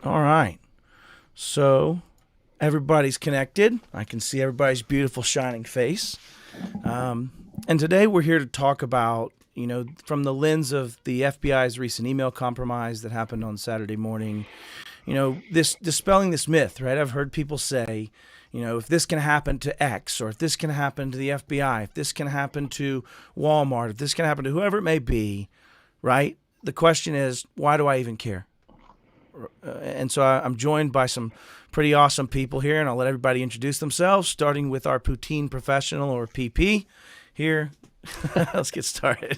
All right. So everybody's connected. I can see everybody's beautiful shining face. And today we're here to talk about, from the lens of the FBI's recent email compromise that happened on Saturday morning, this dispelling this myth, right? I've heard people say, if this can happen to X, or if this can happen to the FBI, if this can happen to Walmart, if this can happen to whoever it may be, right? The question is, why do I even care? And so I'm joined by some pretty awesome people here, and I'll let everybody introduce themselves, starting with our poutine professional, or PP. Here, let's get started.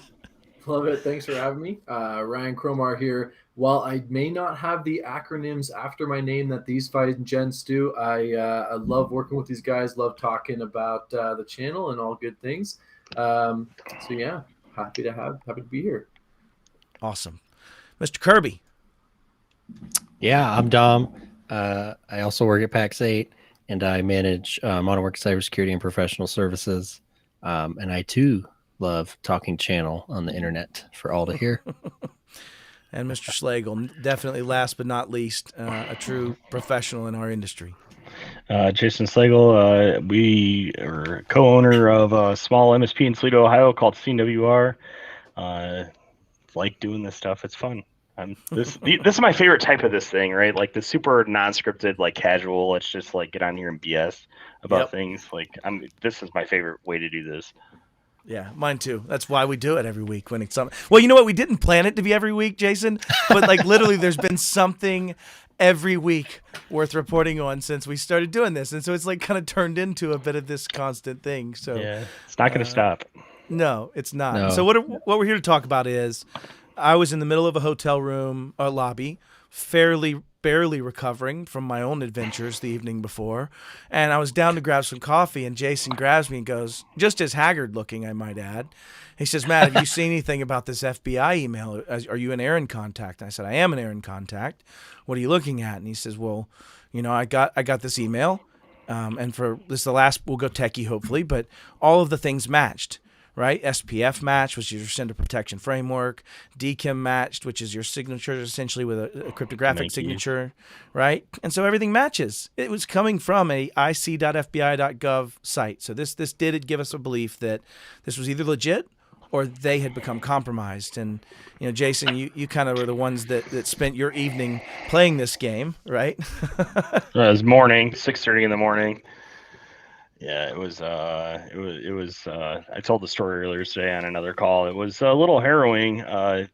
Love it. Thanks for having me. Ryan Cromar here. While I may not have the acronyms after my name that these fine gents do, I love working with these guys, love talking about the channel and all good things. So yeah, happy to be here. Awesome. Mr. Kirby. Yeah, I'm Dom. I also work at PAX 8, and I manage Modern Work Cybersecurity and Professional Services. And I too love talking channel on the internet for all to hear. And Mr. Slagle, definitely last but not least, a true professional in our industry. Jason Slagle. We are co-owner of a small MSP in Toledo, Ohio called CWR. Like doing this stuff. It's fun. This is my favorite type of this thing, right? Like the super non-scripted, like casual. Let's just like get on here and BS about things. Like this is my favorite way to do this. Yeah, mine too. That's why we do it every week when it's something. Well, you know what? We didn't plan it to be every week, Jason, but like literally there's been something every week worth reporting on since we started doing this. And so it's like kind of turned into a bit of this constant thing. So yeah, it's not going to stop. No, it's not. No. So what we're here to talk about is I was in the middle of a hotel room lobby, barely recovering from my own adventures the evening before, and I was down to grab some coffee, and Jason grabs me and goes, just as haggard looking, I might add. He says, Matt, have you seen anything about this FBI email? Are you an Aaron contact? And I said, I am an Aaron contact. What are you looking at? And he says, well, I got this email, and for this is the last, we'll go techie hopefully, but all of the things matched. Right? SPF match, which is your sender protection framework. DKIM matched, which is your signature essentially with a cryptographic signature, right? And so everything matches. It was coming from a ic.fbi.gov site. So this did give us a belief that this was either legit or they had become compromised. And, Jason, you kind of were the ones that spent your evening playing this game, right? It was morning, 6:30 in the morning. Yeah, it was. I told the story earlier today on another call. It was a little harrowing.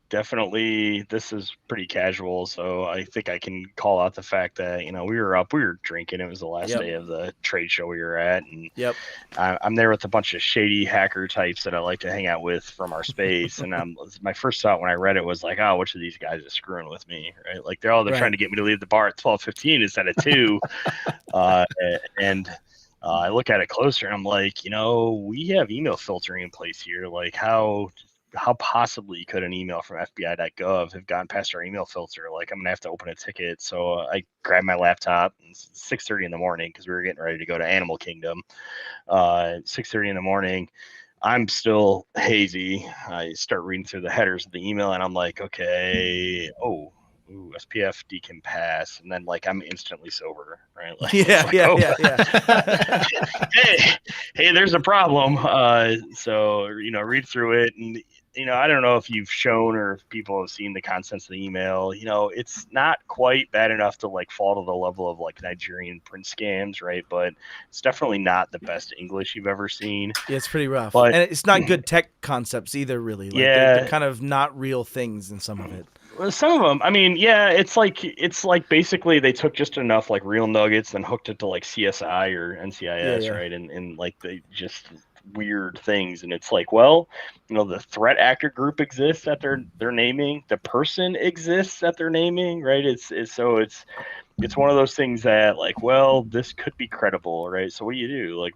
Definitely, this is pretty casual, so I think I can call out the fact that we were drinking. It was the last day of the trade show we were at, and I'm there with a bunch of shady hacker types that I like to hang out with from our space. And my first thought when I read it was like, oh, which of these guys is screwing with me, right? Like they're trying to get me to leave the bar at 12:15 instead of 2, and. I look at it closer and I'm like, we have email filtering in place here. Like how possibly could an email from FBI.gov have gone past our email filter? Like I'm going to have to open a ticket. So I grabbed my laptop. It's 6:30 in the morning because we were getting ready to go to Animal Kingdom. 6:30 in the morning. I'm still hazy. I start reading through the headers of the email and I'm like, okay, SPF DKIM pass, and then like I'm instantly sober, right? Like, yeah. hey, there's a problem. So read through it, and I don't know if you've shown or if people have seen the contents of the email. It's not quite bad enough to like fall to the level of like Nigerian print scams, right? But it's definitely not the best English you've ever seen. Yeah, it's pretty rough, and it's not good tech concepts either. Really, like they're kind of not real things in some of it. Well, some of them, I mean, yeah, it's like basically they took just enough like real nuggets and hooked it to like CSI or NCIS, right? And like they just weird things. And it's like, well, the threat actor group exists that they're naming. The person exists that they're naming, right? It's one of those things that like, well, this could be credible, right? So what do you do? Like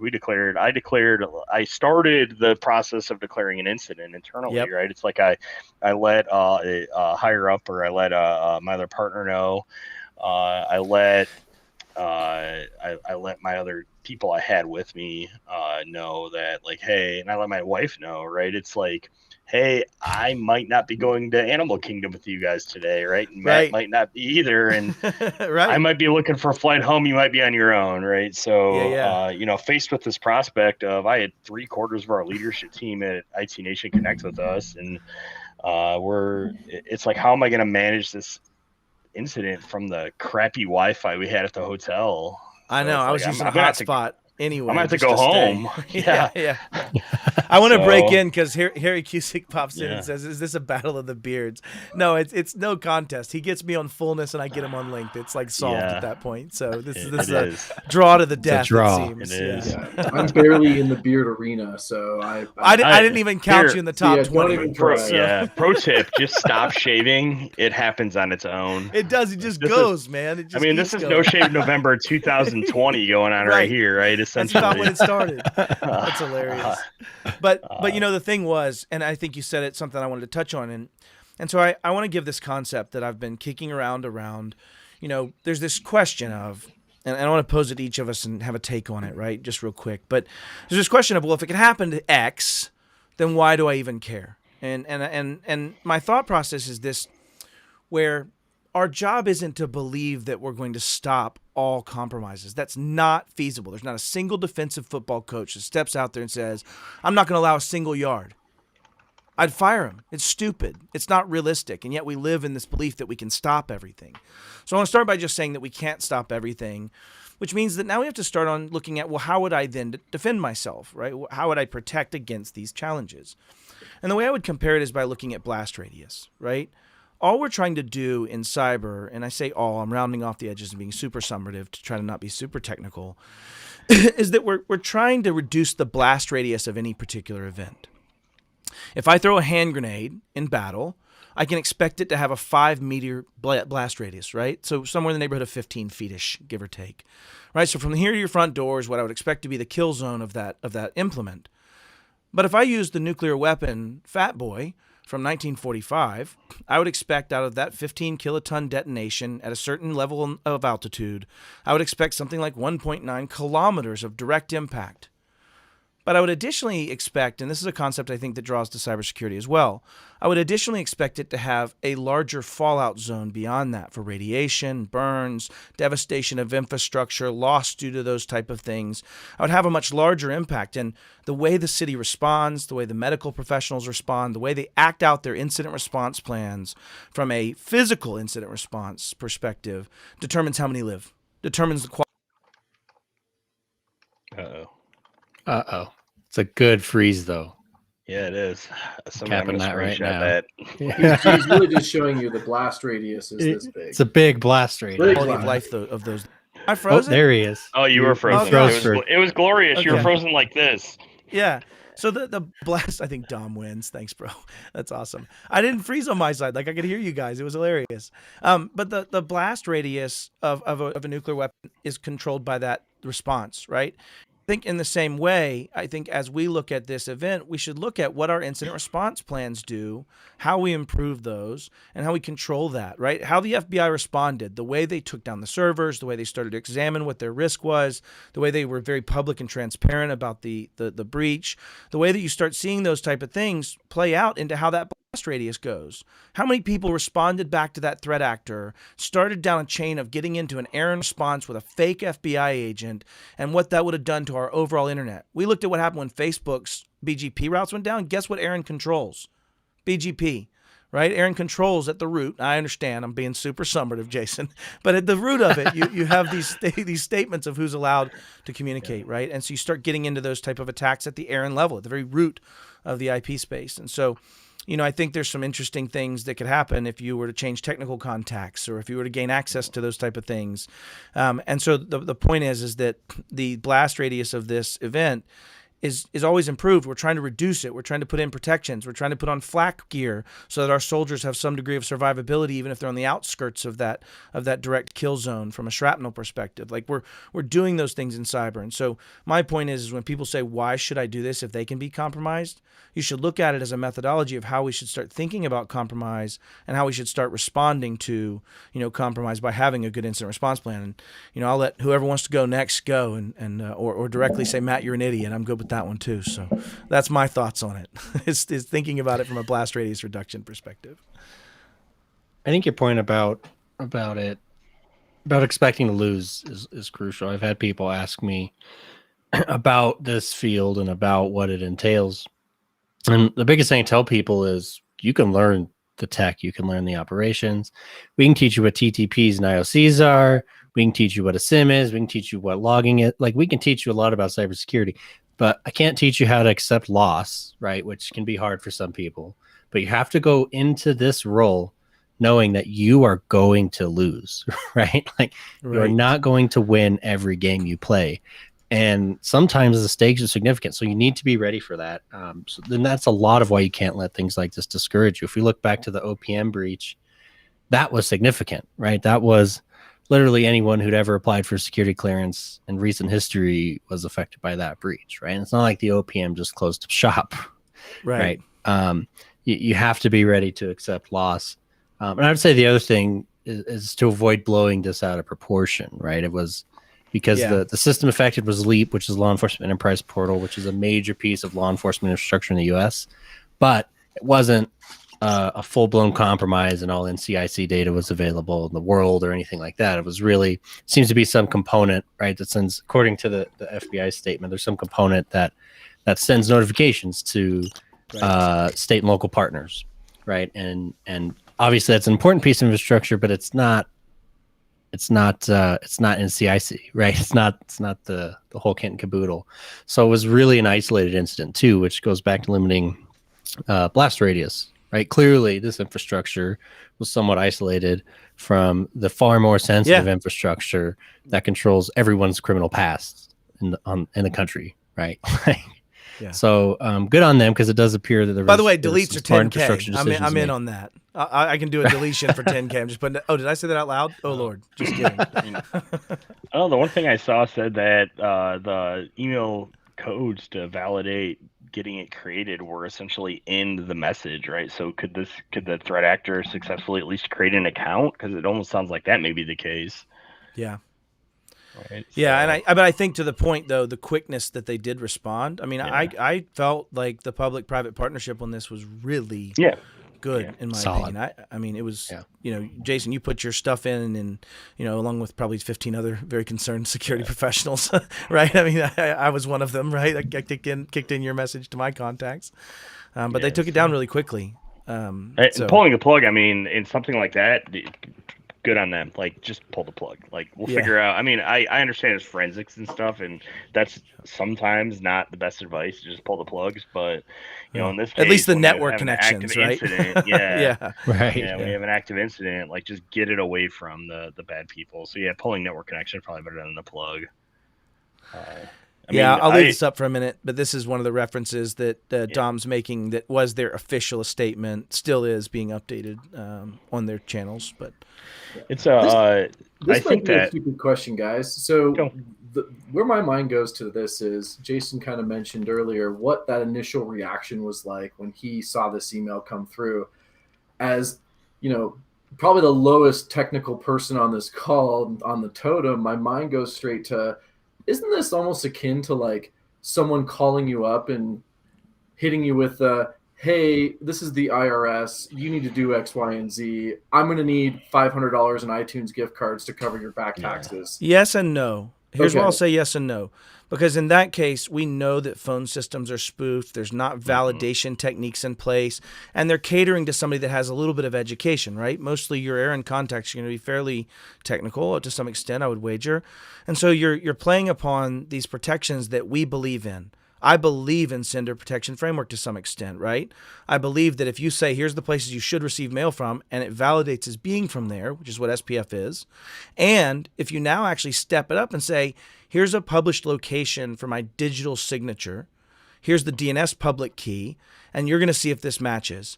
I started the process of declaring an incident internally, right? It's like I let a higher up, or I let my other partner know. I let I let my other people I had with me know that, like, hey, and I let my wife know, right? It's like, hey, I might not be going to Animal Kingdom with you guys today, right? And Matt Right. might not be either, and I Right. might be looking for a flight home. You might be on your own, right? So, Yeah. faced with this prospect of, I had 3/4 of our leadership team at IT Nation connect with us, and it's like, how am I going to manage this incident from the crappy Wi-Fi we had at the hotel? I So know. it's I like, was I'm using a gonna have to, hotspot I'm gonna anyway, have to just go to stay. home. Yeah, Yeah. yeah. I want to break So, in because Harry Cusick pops in yeah. and says, "Is this a battle of the beards?" No, it's no contest. He gets me on fullness and I get him on length. It's like solved at Yeah, that point. So this it is a is. draw to the It's a death. It draw. It seems. is. Yeah. Yeah, I'm barely in the beard arena, so I didn't even count you in the top yeah, don't 20. even try. So Pro tip: just stop shaving. It happens on its own. it does. It just This is, goes, man. It I just mean, this keeps is No going. Shave November 2020 going on right Right. here, right? That's about when Essentially. it started. That's hilarious. But you know, the thing was, and I think you said it, something I wanted to touch on, and so I want to give this concept that I've been kicking around. You know, there's this question of, and I want to pose it to each of us and have a take on it, right? Just real quick. But there's this question of, well, if it can happen to X, then why do I even care? And my thought process is this, where our job isn't to believe that we're going to stop all compromises. That's not feasible. There's not a single defensive football coach that steps out there and says, I'm not going to allow a single yard. I'd fire him. It's stupid. It's not realistic. And yet we live in this belief that we can stop everything. So I want to start by just saying that we can't stop everything, which means that now we have to start on looking at, well, how would I then defend myself, right? How would I protect against these challenges? And the way I would compare it is by looking at blast radius, right? All we're trying to do in cyber, and I say all, I'm rounding off the edges and being super summative to try to not be super technical, is that we're trying to reduce the blast radius of any particular event. If I throw a hand grenade in battle, I can expect it to have a 5-meter blast radius, right? So somewhere in the neighborhood of 15 feet-ish, give or take, right? So from here to your front door is what I would expect to be the kill zone of that implement. But if I use the nuclear weapon Fat Boy from 1945, I would expect out of that 15 kiloton detonation at a certain level of altitude, I would expect something like 1.9 kilometers of direct impact. But I would additionally expect, and this is a concept I think that draws to cybersecurity as well, I would additionally expect it to have a larger fallout zone beyond that for radiation, burns, devastation of infrastructure, loss due to those type of things. I would have a much larger impact. And the way the city responds, the way the medical professionals respond, the way they act out their incident response plans from a physical incident response perspective determines how many live, determines the quality. Uh-oh. Uh-oh. It's a good freeze, though. Yeah, it is. Somebody, I'm Capping gonna that right screenshot now. that. He's really just showing you the blast radius is this big. It's a big blast radius. Big Quality of blast. life of those. I Oh, frozen? there he is. Oh, you were frozen. froze It was glorious. You were Okay. frozen like this. Yeah. So the blast, I think Dom wins. Thanks, bro. That's awesome. I didn't freeze on my side. Like I could hear you guys. It was hilarious. But the blast radius of a nuclear weapon is controlled by that response, right? I think in the same way, I think as we look at this event, we should look at what our incident response plans do, how we improve those, and how we control that, right? How the FBI responded, the way they took down the servers, the way they started to examine what their risk was, the way they were very public and transparent about the breach, the way that you start seeing those type of things play out into how that blast radius goes. How many people responded back to that threat actor, started down a chain of getting into an errand response with a fake FBI agent, and what that would have done to our overall internet. We looked at what happened when Facebook's BGP routes went down. Guess what Aaron controls? BGP, right? Aaron controls at the root. I understand I'm being super summative, Jason, but at the root of it, you have these statements of who's allowed to communicate, right? And so you start getting into those type of attacks at the Aaron level, at the very root of the IP space. And so, you know, I think there's some interesting things that could happen if you were to change technical contacts or if you were to gain access to those type of things. And so the point is that the blast radius of this event is always improved. We're trying to reduce it. We're trying to put in protections. We're trying to put on flak gear so that our soldiers have some degree of survivability, even if they're on the outskirts of that direct kill zone from a shrapnel perspective. Like we're doing those things in cyber. And so my point is when people say, why should I do this if they can be compromised? You should look at it as a methodology of how we should start thinking about compromise and how we should start responding to, compromise by having a good incident response plan. And, I'll let whoever wants to go next go or directly say, Matt, you're an idiot. I'm good with that one too. So that's my thoughts on it. is thinking about it from a blast radius reduction perspective. I think your point about expecting to lose is crucial. I've had people ask me about this field and about what it entails. And the biggest thing I tell people is you can learn the tech, you can learn the operations. We can teach you what TTPs and IOCs are. We can teach you what a SIM is. We can teach you what logging is. Like we can teach you a lot about cybersecurity, but I can't teach you how to accept loss, right? Which can be hard for some people. But you have to go into this role knowing that you are going to lose, right? Like you're not going to win every game you play. And sometimes the stakes are significant. So you need to be ready for that. So then that's a lot of why you can't let things like this discourage you. If we look back to the OPM breach, that was significant, right? That was literally anyone who'd ever applied for security clearance in recent history was affected by that breach, right? And it's not like the OPM just closed shop, right? You have to be ready to accept loss. And I would say the other thing is to avoid blowing this out of proportion, right? It was because the system affected was LEAP, which is Law Enforcement Enterprise Portal, which is a major piece of law enforcement infrastructure in the U.S., but it wasn't a full-blown compromise and all NCIC data was available in the world or anything like that. It was really seems to be some component, right, that sends, according to the FBI statement, there's some component that sends notifications to state and local partners, right? And obviously that's an important piece of infrastructure, but it's not NCIC, right? It's not the whole kit and caboodle. So it was really an isolated incident too, which goes back to limiting blast radius, right? Clearly this infrastructure was somewhat isolated from the far more sensitive infrastructure that controls everyone's criminal past in the country, right? So good on them, because it does appear that there was, by the way, deletes are 10K. I'm in made. on that. I can do a deletion for 10K. I'm just putting. Oh, did I say that out loud? Oh Lord, just kidding. Oh, the one thing I saw said that the email codes to validate getting it created were essentially in the message, right? So could the threat actor successfully at least create an account? Because it almost sounds like that may be the case. Yeah. Right, yeah, but I think to the point though, the quickness that they did respond. I mean, I felt like the public-private partnership on this was really good in my opinion. I mean, it was Jason, you put your stuff in, and along with probably 15 other very concerned security professionals, right? I mean, I was one of them, right? I kicked in your message to my contacts, but they took it down really quickly. Pulling the plug, I mean, in something like that, good on them. Like, just pull the plug. Like, we'll figure out. I mean, I understand it's forensics and stuff, and that's sometimes not the best advice to just pull the plugs. But in this case, at least the network connections, right? Incident, right. When you have an active incident, like, just get it away from the bad people. So pulling network connection is probably better than the plug. I'll leave this up for a minute, but this is one of the references that Dom's making that was their official statement, still is being updated on their channels. But it's I might think be a stupid question, guys. So where my mind goes to this is Jason kind of mentioned earlier what that initial reaction was like when he saw this email come through. As probably the lowest technical person on this call on the totem, my mind goes straight to, isn't this almost akin to like someone calling you up and hitting you with hey, this is the IRS. You need to do X, Y, and Z. I'm going to need $500 in iTunes gift cards to cover your back taxes. Yes and no. Here's what I'll say yes and no. Because in that case, we know that phone systems are spoofed. There's not validation techniques in place. And they're catering to somebody that has a little bit of education, right? Mostly your errand contacts are going to be fairly technical to some extent, I would wager. And so you're playing upon these protections that we believe in. I believe in sender protection framework to some extent, right? I believe that if you say, here's the places you should receive mail from, and it validates as being from there, which is what SPF is, and if you now actually step it up and say, here's a published location for my digital signature, Here's the DNS public key, and you're going to see if this matches.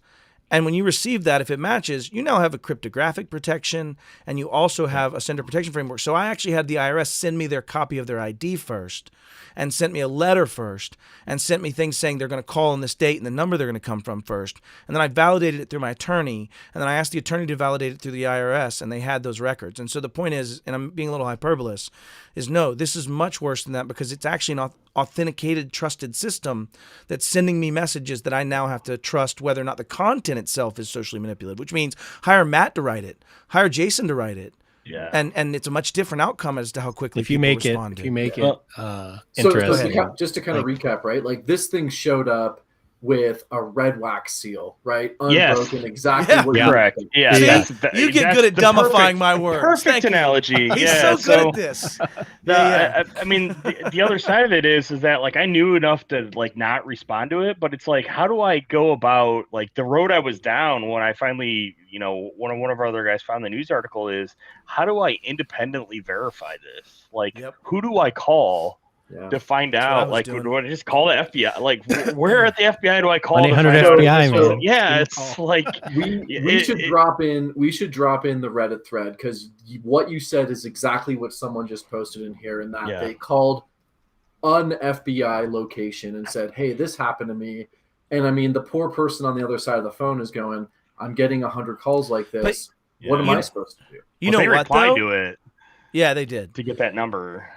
And when you receive that, if it matches, you now have a cryptographic protection, and you also have a sender protection framework. So I actually had the IRS send me their copy of their ID first, and sent me a letter first, and sent me things saying they're going to call on this date and the number they're going to come from first. And then I validated it through my attorney, and then I asked the attorney to validate it through the IRS, and they had those records. And so the point is, and I'm being a little hyperbolous, is no, this is much worse than that, because it's actually an authenticated, trusted system that's sending me messages that I now have to trust whether or not the content itself is socially manipulated, which means hire Matt to write it, hire Jason to write it. Yeah. And it's a much different outcome as to how quickly If you people make it, respond to if you make it So interesting. just to kind of recap, right? Like this thing showed up with a red wax seal, right? Yes. Unbroken, exactly Yeah. what Yeah. you Correct. Yeah, See, that's you get that's good at the dumbifying perfect- my words. Perfect Thank you. analogy. He's yeah, so good at this. I mean, the other side of it is that like I knew enough to like not respond to it, but it's like, how do I go about like the road I was down when I finally, one of our other guys found the news article is how do I independently verify this? Like, Yep. who do I call Yeah. to find what I out? was Like, doing. do I just call the FBI? Like, where at the FBI do I call? to 1-800 find out if FBI, this was- man. Yeah, Give it's them a call. like We should drop in the Reddit thread, because what you said is exactly what someone just posted in here, and that Yeah. they called an FBI location and said, hey, this happened to me. And I mean, the poor person on the other side of the phone is going, I'm getting 100 calls like this. What am Yeah. I supposed to do? You Well, know they what, replied though? to it Yeah, they did. to get that number.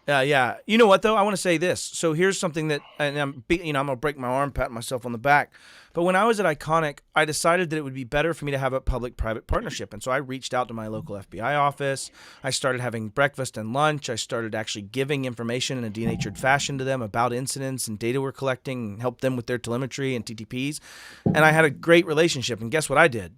Yeah. You know what, though? I want to say this. So here's something that, and I'm going to break my arm, patting myself on the back. But when I was at Iconic, I decided that it would be better for me to have a public-private partnership. And so I reached out to my local FBI office. I started having breakfast and lunch. I started actually giving information in a denatured fashion to them about incidents and data we're collecting, and helped them with their telemetry and TTPs. And I had a great relationship. And guess what I did?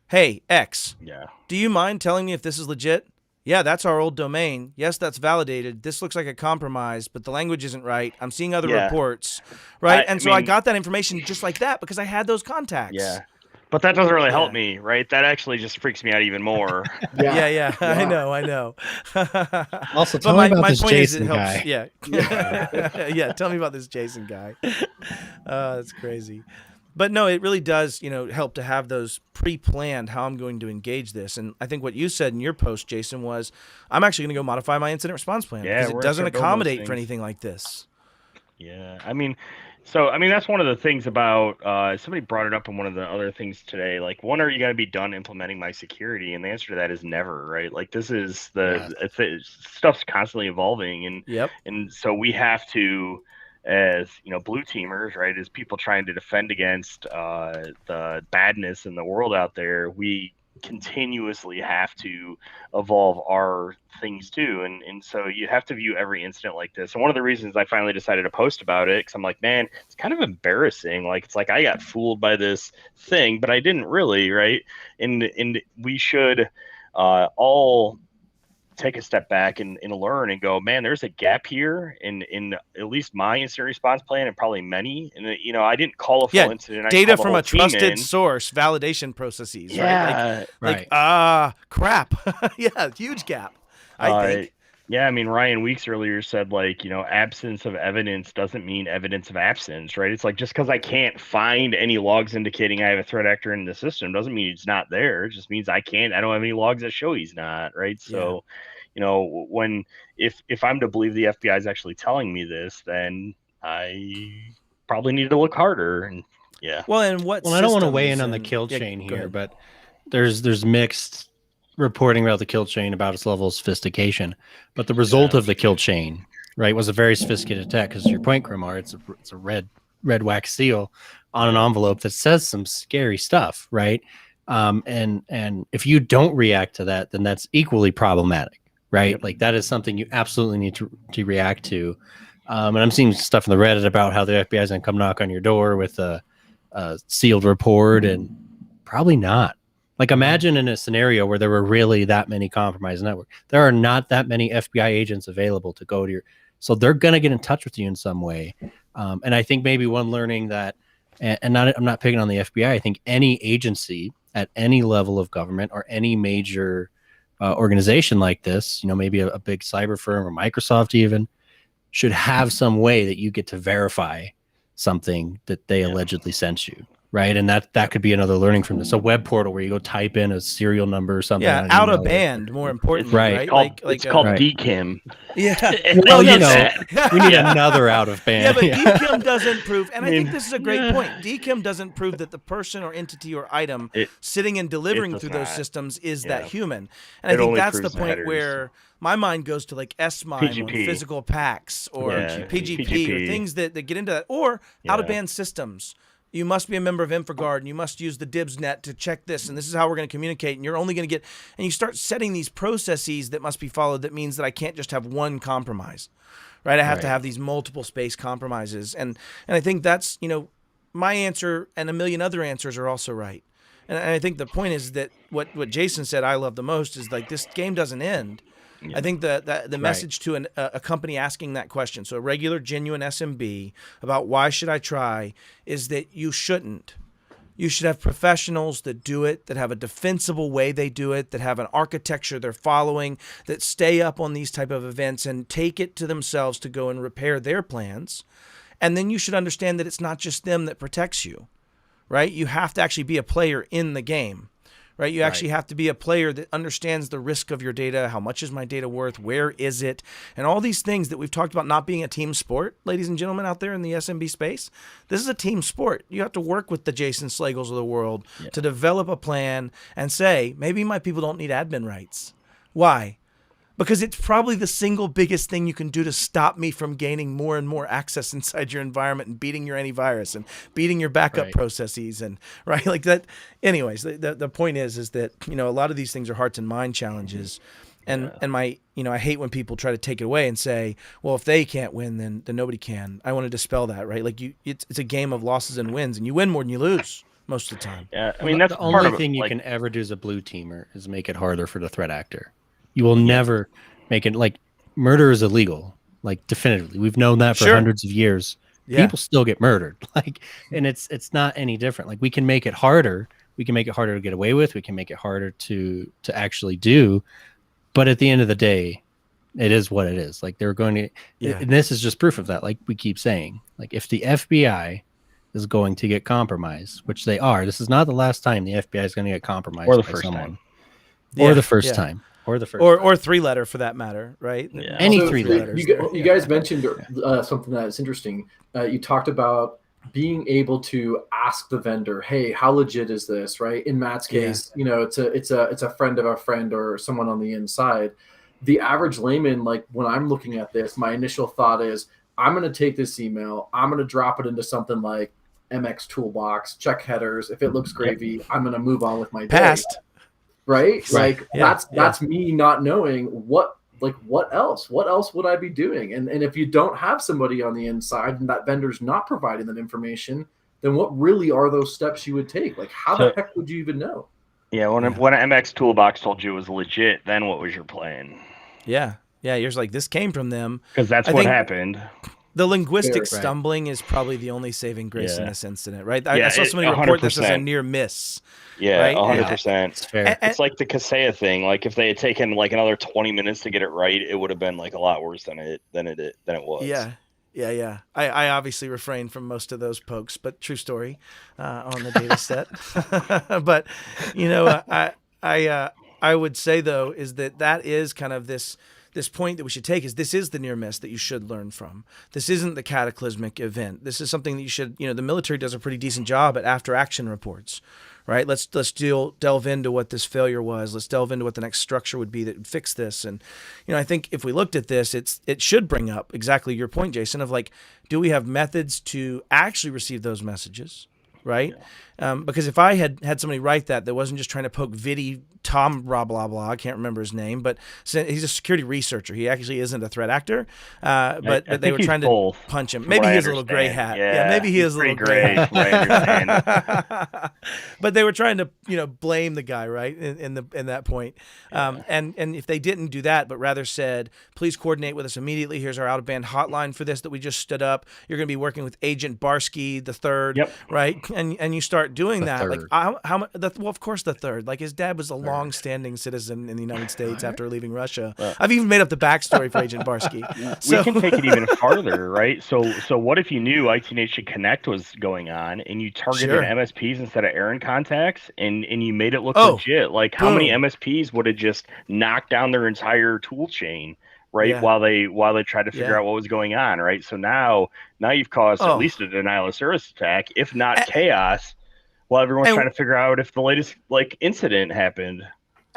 Hey, X, Yeah. do you mind telling me if this is legit? Yeah, that's our old domain. Yes, that's validated. This looks like a compromise, but the language isn't right. I'm seeing other Yeah. reports, right? I So I mean- got that information just like that because I had those contacts. Yeah. But that doesn't really help Yeah. me, right? That actually just freaks me out even more. Yeah. I know. Also, But tell me about this Jason guy. Yeah. Yeah, tell me about this Jason guy. That's crazy. But no, it really does, help to have those pre-planned how I'm going to engage this. And I think what you said in your post, Jason, was I'm actually going to go modify my incident response plan Yeah, because we're it gonna doesn't start building those accommodate for things. anything like this. Yeah. I mean, that's one of the things about somebody brought it up in one of the other things today. Like, when are you going to be done implementing my security? And the answer to that is never, right? Like, this is stuff's constantly evolving, Yep. and so we have to, as blue teamers, right, as people trying to defend against the badness in the world out there, we continuously have to evolve our things too, and so you have to view every incident like this. And one of the reasons I finally decided to post about it, because I'm like, man, it's kind of embarrassing. Like, it's like I got fooled by this thing, but I didn't really, right? And we should all take a step back and learn and go, man, there's a gap here in at least my incident response plan, and probably many. And I didn't call a full incident. I Data called the from whole a team trusted in. source, validation processes. Yeah, Right? Right. Crap. Yeah, huge gap. I think. Yeah, I mean, Ryan Weeks earlier said, like, absence of evidence doesn't mean evidence of absence, right? It's like, just because I can't find any logs indicating I have a threat actor in the system doesn't mean he's not there. It just means I don't have any logs that show he's not, right? So, if I'm to believe the FBI is actually telling me this, then I probably need to look harder. And yeah. Well, and what? Well, I don't want to system weigh is in on the kill yeah, chain go here, ahead. but there's mixed reporting about the kill chain about its level of sophistication. But the result of the kill chain, right, was a very sophisticated attack. Because to your point, Grimar, it's a red wax seal on an envelope that says some scary stuff, right? And if you don't react to that, then that's equally problematic, right? Yep. Like, that is something you absolutely need to react to. And I'm seeing stuff in the Reddit about how the FBI is going to come knock on your door with a sealed report, and probably not. Like, imagine in a scenario where there were really that many compromised networks. There are not that many FBI agents available to go to your, so they're going to get in touch with you in some way. And I think maybe one learning that, I'm not picking on the FBI. I think any agency at any level of government or any major organization like this, maybe a big cyber firm or Microsoft even, should have some way that you get to verify something that they allegedly sent you, right? And that could be another learning from this. A web portal where you go type in a serial number or something. Yeah, on an out email of band, more importantly, right. right? It's called Right. DKIM. Yeah. Well, no, you know, so- we need Yeah. another out of Yeah, band. but DKIM doesn't prove, and I think mean, this is a great yeah. point. DKIM doesn't prove that the person or entity or item It- sitting and delivering does through those not. systems is Yeah. that human. And I It think only that's the proves the point headers. where my mind goes to like SMIME or PGP. physical packs or Yeah, PGP, or PGP. things that get into that, or out of Yeah. band systems. You must be a member of InfraGard and you must use the DibsNet to check this, and this is how we're going to communicate, and you're only going to get, and you start setting these processes that must be followed. That means that I can't just have one compromise, right? I have to Right. have these multiple space compromises, and I think that's, my answer and a million other answers are also right. And I think the point is that what Jason said I love the most is like this game doesn't end. I think the message to a company asking that question, so a regular, genuine SMB about why should I try, is that you shouldn't. You should have professionals that do it, that have a defensible way they do it, that have an architecture they're following, that stay up on these type of events and take it to themselves to go and repair their plans. And then you should understand that it's not just them that protects you, right? You have to actually be a player in the game. Right? You actually have to be a player that understands the risk of your data. How much is my data worth? Where is it? And all these things that we've talked about not being a team sport, ladies and gentlemen out there in the SMB space. This is a team sport. You have to work with the Jason Slagels of the world to develop a plan and say, maybe my people don't need admin rights. Why? Because it's probably the single biggest thing you can do to stop me from gaining more and more access inside your environment and beating your antivirus and beating your backup processes and right like that. Anyways, the point is that a lot of these things are hearts and mind challenges, and my I hate when people try to take it away and say, well, if they can't win, then nobody can. I want to dispel that, right? Like it's a game of losses and wins, and you win more than you lose most of the time. Yeah, I mean that's the part only of thing you like, can ever do as a blue teamer is make it harder for the threat actor. You will never make it like murder is illegal, like definitively. We've known that for hundreds of years. Yeah. People still get murdered, like, and it's not any different. Like we can make it harder. We can make it harder to get away with. We can make it harder to actually do. But at the end of the day, it is what it is. Like they're going to, and this is just proof of that. Like we keep saying, like if the FBI is going to get compromised, which they are, this is not the last time the FBI is going to get compromised, or the by first someone. time. Or the first time. Or the first or three letter for that matter, right? Yeah. Any So, three letters. You guys mentioned something that is interesting. You talked about being able to ask the vendor, "Hey, how legit is this?" Right? In Matt's case, it's a friend of a friend or someone on the inside. The average layman, like when I'm looking at this, my initial thought is, I'm going to take this email, I'm going to drop it into something like MX Toolbox, check headers. If it looks gravy, I'm going to move on with my day. Past. Right? Right. Like that's me not knowing what else would I be doing? And if you don't have somebody on the inside and that vendor's not providing that information, then what really are those steps you would take? Like how the heck would you even know? Yeah, when MX Toolbox told you it was legit, then what was your plan? Yeah. You're like, this came from them. Because that's what happened. The linguistic Fair, right. stumbling is probably the only saving grace in Yeah. this incident, right? Yeah, I saw somebody report this as a 100%. near miss. Yeah, Right? 100%. It's fair. It's like the Kaseya thing. Like if they had taken like another 20 minutes to get it right, it would have been like a lot worse than it was. Yeah. I obviously refrained from most of those pokes, but true story on the data set. But I would say though is that is kind of this point that we should take is this is the near miss that you should learn from. This isn't the cataclysmic event. This is something that you should, the military does a pretty decent job at after action reports, right? Let's delve into what this failure was. Let's delve into what the next structure would be that would fix this. And, I think if we looked at this, it should bring up exactly your point, Jason, of like, do we have methods to actually receive those messages? Right? Yeah. Because if I had somebody write that wasn't just trying to poke Vidi Tom blah blah blah, I can't remember his name, but he's a security researcher. He actually isn't a threat actor, but they were trying to punch him. Maybe he has a little gray hat. Yeah, maybe he has a little gray hat. I understand. But they were trying to blame the guy, right? In that point, and if they didn't do that, but rather said, please coordinate with us immediately. Here's our out of band hotline for this that we just stood up. You're going to be working with Agent Barsky the third, right? and you start doing The that, like third. well, of course the third. Like his dad was a long-standing citizen in the United States after leaving Russia. Well- I've even made up the backstory for Agent Barsky. We can take it even farther, right? So what if you knew IT Nation Connect was going on and you targeted Sure. MSPs instead of Aaron contacts and you made it look Oh, legit? Like how many boom. MSPs would have just knocked down their entire tool chain, right? Yeah. While they tried to figure Yeah. out what was going on, right? So now you've caused Oh. at least a denial of service attack, if not And- chaos, while everyone's and- trying to figure out if the latest like incident happened.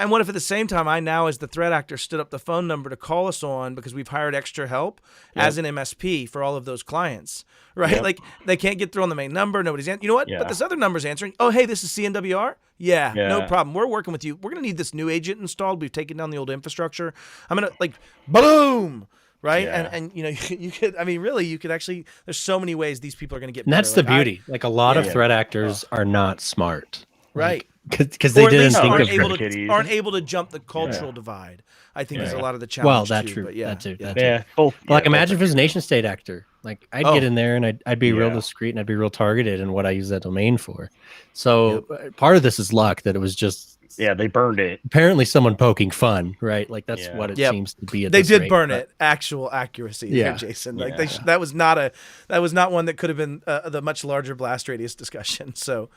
And what if at the same time I now, as the threat actor, stood up the phone number to call us on because we've hired extra help as an MSP for all of those clients, right? Yep. Like they can't get through on the main number. Nobody's answering. You know what? Yeah. But this other number's answering. Oh, hey, this is CNWR. Yeah, no Yeah. problem. We're working with you. We're gonna need this new agent installed. We've taken down the old infrastructure. I'm gonna like boom. Right. Yeah. And you know, you could, I mean, really, you could actually, there's so many ways these people are going to get And that's better. the Like, beauty. Like a lot of Yeah. threat actors are not smart. Right. Because they Or at didn't least think aren't of able, it. to, aren't able to jump the cultural divide, I think is a Yeah. lot of the challenge. Well, that's too, true. But yeah, That too. yeah. That too. Yeah, both. Like yeah, imagine both if it was a nation state actor. Like I'd Oh. get in there and I'd be real Yeah. discreet and I'd be real targeted in what I use that domain for. So part of this is luck that it was just they burned it. apparently someone poking fun, right? Like that's Yeah. what it Yep. seems to be. At They this did rate, burn but- it. Actual accuracy, Yeah. there, Jason. Like Yeah. that was not one that could have been the much larger blast radius discussion. So,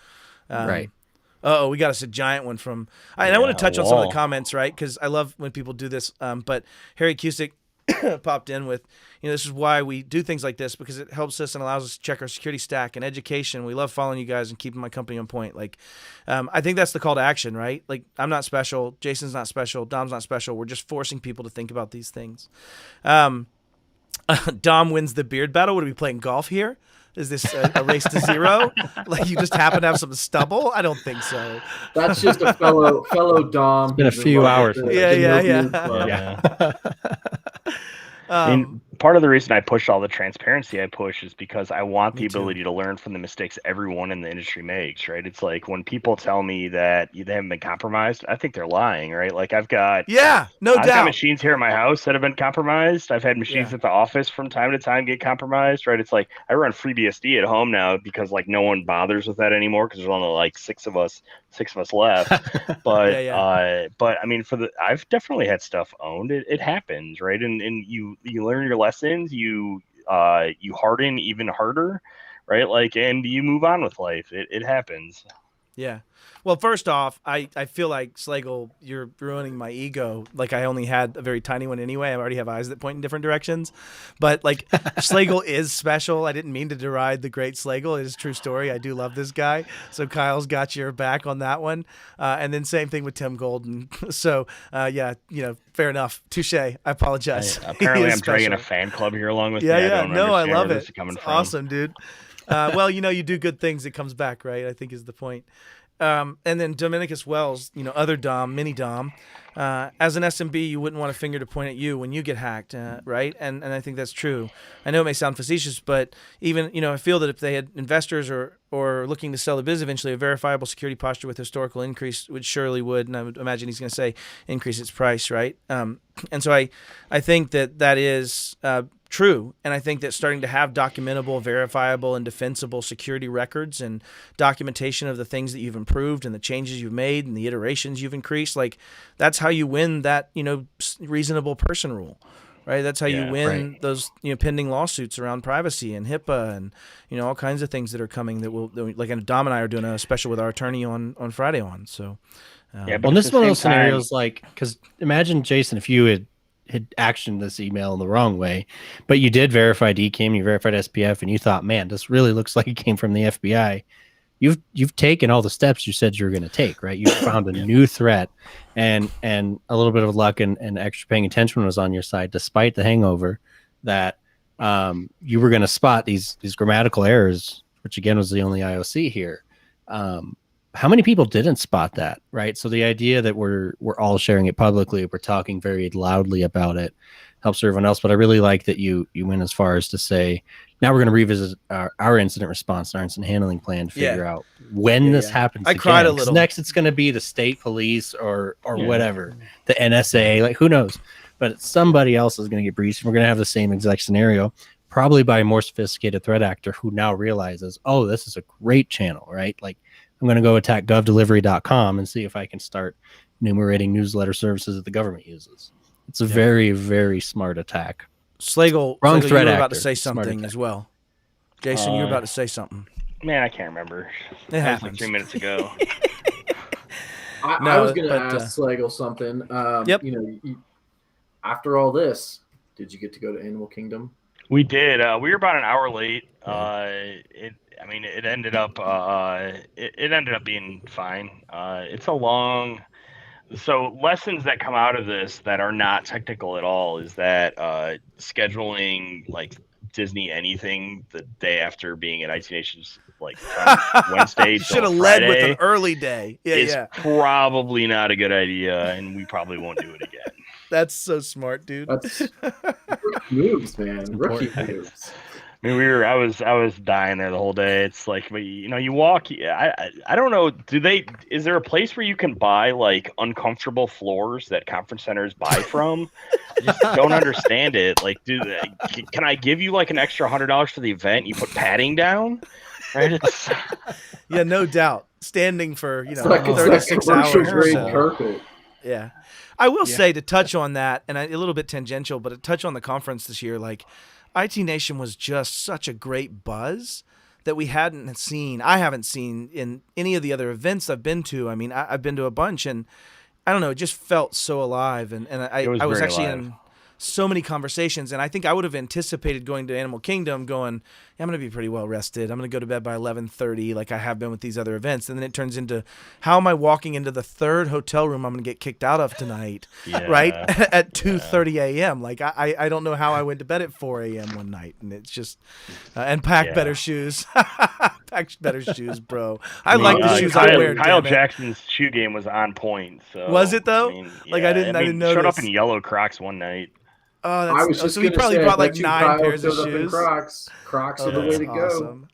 Right. Oh, we got us a giant one from. And I want to touch on some of the wall. comments, right? Because I love when people do this. But Harry Cusick popped in with, this is why we do things like this, because it helps us and allows us to check our security stack and education. We love following you guys and keeping my company on point. Like, I think that's the call to action, right? Like, I'm not special. Jason's not special. Dom's not special. We're just forcing people to think about these things. Dom wins the beard battle. Would we be playing golf here? Is this a race to zero? Like you just happen to have some stubble? I don't think so. That's just a fellow Dom. It's been a who's few involved hours. with the Yeah. Nokia Club. Yeah. And part of the reason I push all the transparency I push is because I want the Me too. ability to learn from the mistakes everyone in the industry makes, right? It's like when people tell me that they haven't been compromised, I think they're lying, right? Like I've got No got doubt. machines here at my house that have been compromised. I've had machines Yeah. at the office from time to time get compromised, right? It's like I run FreeBSD at home now because like no one bothers with that anymore because there's only like six of us left. But but I mean I've definitely had stuff owned. It happens, right? And you learn your lessons, you harden even harder, right? Like and you move on with life. It happens. Yeah. Well, first off, I feel like Slagle, you're ruining my ego. Like I only had a very tiny one anyway. I already have eyes that point in different directions. But like Slagle is special. I didn't mean to deride the great Slagle. It is a true story. I do love this guy. So Kyle's got your back on that one. And then same thing with Tim Golden. So fair enough. Touche. I apologize. Apparently He I'm is dragging a special. fan club here along with me. Yeah. I don't No, I understand love where it. this is coming It's from. awesome, dude. Well, you do good things. It comes back, right? I think is the point. And then Dominicus Wells, other Dom, mini Dom, as an SMB, you wouldn't want a finger to point at you when you get hacked, right? And I think that's true. I know it may sound facetious, but even, I feel that if they had investors or looking to sell the biz eventually, a verifiable security posture with historical increase would, and I would imagine he's going to say increase its price, right? And so I think that is true. And I think that starting to have documentable, verifiable, and defensible security records and documentation of the things that you've improved and the changes you've made and the iterations you've increased, like that's how you win that, reasonable person rule, right? That's how you win those, pending lawsuits around privacy and HIPAA and, all kinds of things that are coming that will, like Dom and I are doing a special with our attorney on Friday on. So, but Well, at this is the one of those same time- scenarios like, because imagine, Jason, if you had actioned this email in the wrong way, but you did verify DKIM, you verified SPF, and you thought, man, this really looks like it came from the FBI. You've taken all the steps you said you were going to take, right? You found a new threat, and a little bit of luck and extra paying attention was on your side, despite the hangover, that you were going to spot these grammatical errors, which again was the only IOC here. How many people didn't spot that, right? So the idea that we're all sharing it publicly, we're talking very loudly about it, helps everyone else. But I really like that you went as far as to say, now we're going to revisit our incident response and our incident handling plan to figure out when this happens. I cried a little. Next, it's going to be the state police or whatever, the NSA, like who knows? But somebody else is going to get breached. And we're going to have the same exact scenario. probably by a more sophisticated threat actor who now realizes, oh, this is a great channel, right? Like, I'm going to go attack govdelivery.com and see if I can start enumerating newsletter services that the government uses. It's a very, very smart attack. Slagle, Wrong you threat were about to actor. say Smart something attack. as well. Jason, you were about to say something. Man, I can't remember. It That was like happens. 3 minutes ago. I was going to but, ask Slagle something. Yep. After all this, did you get to go to Animal Kingdom? We did. We were about an hour late. Yeah. It ended up. It ended up being fine. It's a long. So lessons that come out of this that are not technical at all is that scheduling like Disney anything the day after being at IT Nations like from Wednesday Should till have led with Friday an early day. is probably not a good idea, and we probably won't do it again. That's so smart, dude. That's rookie moves, man. Rookie important. moves. I mean, I was dying there the whole day. It's like, you walk. I don't know. Is there a place where you can buy like uncomfortable floors that conference centers buy from? I just don't understand it. Like, can I give you like an extra $100 for the event? You put padding down, right? Yeah, no doubt. Standing for It's like 36 commercial hours. or grade so. carpet. Yeah. I will say, to touch on that, and a little bit tangential, but to touch on the conference this year, like IT Nation was just such a great buzz that we hadn't seen. I haven't seen in any of the other events I've been to. I mean, I've been to a bunch, and I don't know, it just felt so alive. And I was very actually alive. in so many conversations, and I think I would have anticipated going to Animal Kingdom going, I'm going to be pretty well rested. I'm going to go to bed by 11:30 like I have been with these other events. And then it turns into, how am I walking into the third hotel room I'm going to get kicked out of tonight, right? At 2:30 a.m. Like, I don't know how I went to bed at 4 a.m. one night. And it's just, and pack better shoes. Pack better shoes, bro. I like the shoes I wear. Kyle damn it. Jackson's shoe game was on point. So Was it, though? I didn't showed up notice. in yellow Crocs one night. Oh, I was just so he gonna probably say, brought I like bet you 9 Kyle pairs of showed up in shoes. Crocs. Crocs are the way That's to go.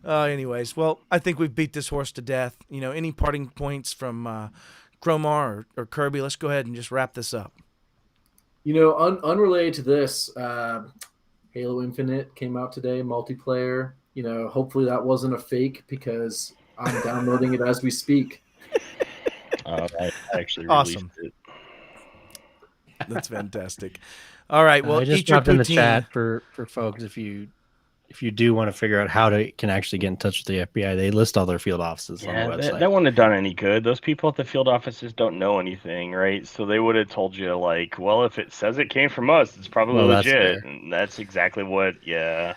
awesome. Anyways, well, I think we've beat this horse to death. Any parting points from Cromar or Kirby? Let's go ahead and just wrap this up. Unrelated to this, Halo Infinite came out today, multiplayer. Hopefully that wasn't a fake because I'm downloading it as we speak. I actually Awesome. released it. That's fantastic. All right, well, I just eat your dropped in the poutine. chat for folks if you do want to figure out how to can actually get in touch with the FBI. They list all their field offices on the website. That wouldn't have done any good. Those people at the field offices don't know anything, right? So they would have told you, like, well, if it says it came from us, it's probably legit. And that's exactly what, Yeah.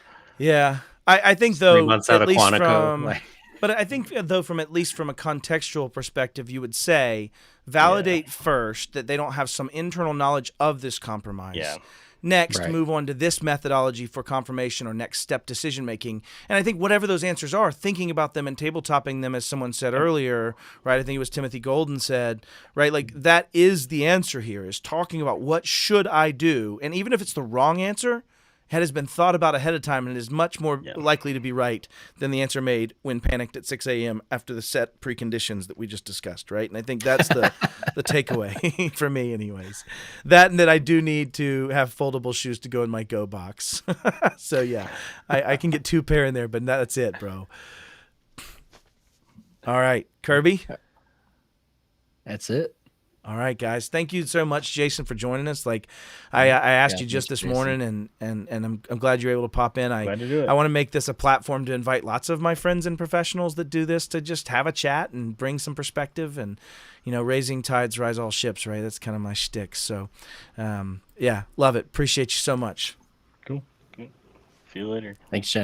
I think, though, 3 months out at of least Quantico. but I think, though, from a contextual perspective, you would say validate first that they don't have some internal knowledge of this compromise. Yeah. Next, Right. move on to this methodology for confirmation or next step decision making. And I think whatever those answers are, thinking about them and tabletopping them, as someone said earlier, right? I think it was Timothy Golden said, right? Like, that is the answer here, is talking about what should I do? And even if it's the wrong answer, it has been thought about ahead of time and is much more likely to be right than the answer made when panicked at 6 a.m. after the set preconditions that we just discussed, right? And I think that's the takeaway for me anyways. That and that I do need to have foldable shoes to go in my Go box. So, yeah, I can get 2 pair in there, but that's it, bro. All right, Kirby? That's it. All right, guys. Thank you so much, Jason, for joining us. Like, I asked you just this morning, and I'm glad you're able to pop in. Glad to do it. I want to make this a platform to invite lots of my friends and professionals that do this to just have a chat and bring some perspective. And, raising tides rise all ships, right? That's kind of my shtick. So, yeah, love it. Appreciate you so much. Cool. See you later. Thanks, Jen.